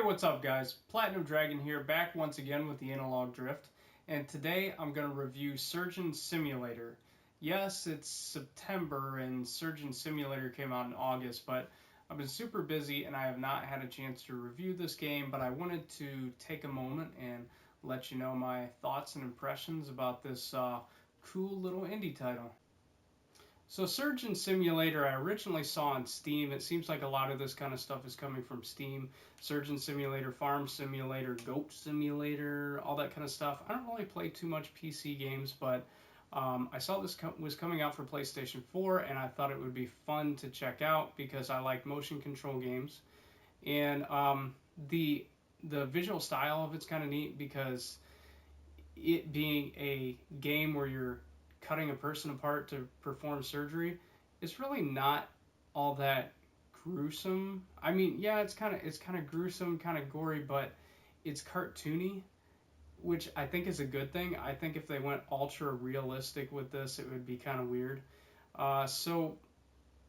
what's up guys? Platinum Dragon here, back once again with the Analog Drift, and today I'm going to review Surgeon Simulator. Yes, it's September and Surgeon Simulator came out in August, but I've been super busy and I have not had a chance to review this game, but I wanted to take a moment and let you know my thoughts and impressions about this cool little indie title. So Surgeon Simulator I originally saw on Steam. It seems like a lot of this kind of stuff is coming from Steam. Surgeon Simulator, Farm Simulator, Goat Simulator, all that kind of stuff. I don't really play too much PC games, but I saw this was coming out for PlayStation 4, and I thought it would be fun to check out because I like motion control games. And the visual style of it's kind of neat because it being a game where you're cutting a person apart to perform surgery, it's really not all that gruesome. I mean, yeah, it's kind of gruesome, kind of gory, but it's cartoony, which I think is a good thing. I think if they went ultra realistic with this, it would be kind of weird. So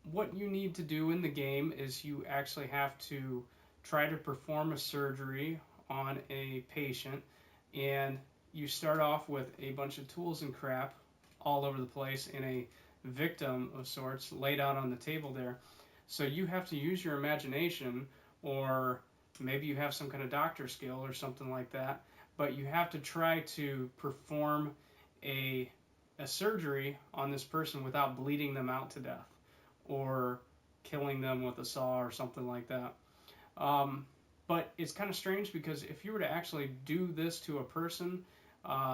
what you need to do in the game is you actually have to try to perform a surgery on a patient, and you start off with a bunch of tools and crap all over the place in a victim of sorts laid out on the table there. So you have to use your imagination, or maybe you have some kind of doctor skill or something like that, but you have to try to perform a surgery on this person without bleeding them out to death or killing them with a saw or something like that. But it's kind of strange because if you were to actually do this to a person,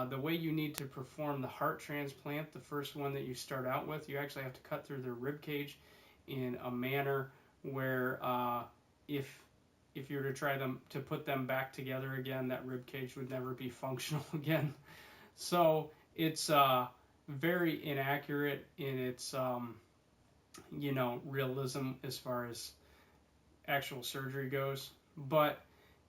the way you need to perform the heart transplant, the first one that you start out with, you actually have to cut through their rib cage in a manner where if you were to try to put them back together again, that rib cage would never be functional again. So it's very inaccurate in its realism as far as actual surgery goes, but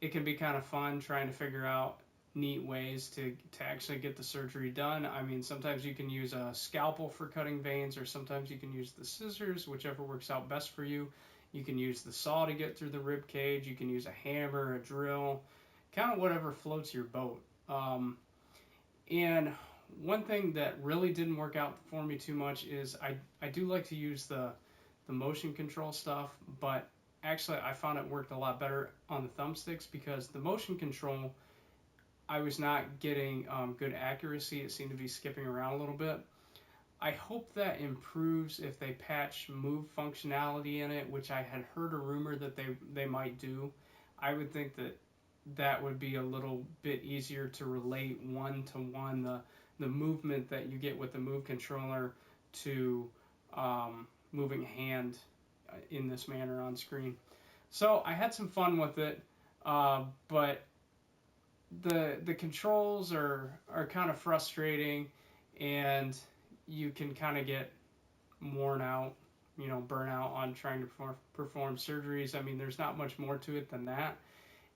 it can be kind of fun trying to figure out neat ways to actually get the surgery done. I mean, sometimes you can use a scalpel for cutting veins, or sometimes you can use the scissors, whichever works out best for you. You can use the saw to get through the rib cage. You can use a hammer, a drill, kind of whatever floats your boat. And one thing that really didn't work out for me too much is I do like to use the motion control stuff, but actually I found it worked a lot better on the thumbsticks because the motion control, I was not getting good accuracy. It seemed to be skipping around a little bit. I hope that improves if they patch move functionality in it, which I had heard a rumor that they might do. I would think that would be a little bit easier to relate one-to-one, the movement that you get with the Move controller to moving a hand in this manner on screen. So I had some fun with it, but the controls are kind of frustrating, and you can kind of get worn out, burn out on trying to perform surgeries. I mean, there's not much more to it than that.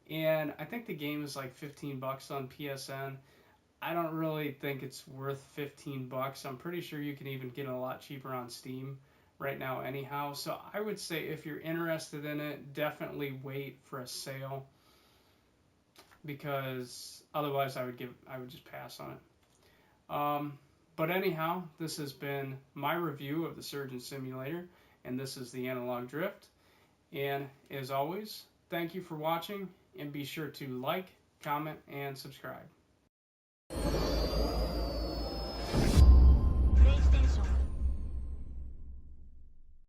And I think the game is like $15 on PSN. I don't really think it's worth $15. I'm pretty sure you can even get it a lot cheaper on Steam right now anyhow. So I would say if you're interested in it, definitely wait for a sale, because otherwise I would just pass on it. But anyhow, this has been my review of the Surgeon Simulator, and this is the Analog Drift. And as always, thank you for watching, and be sure to like, comment, and subscribe.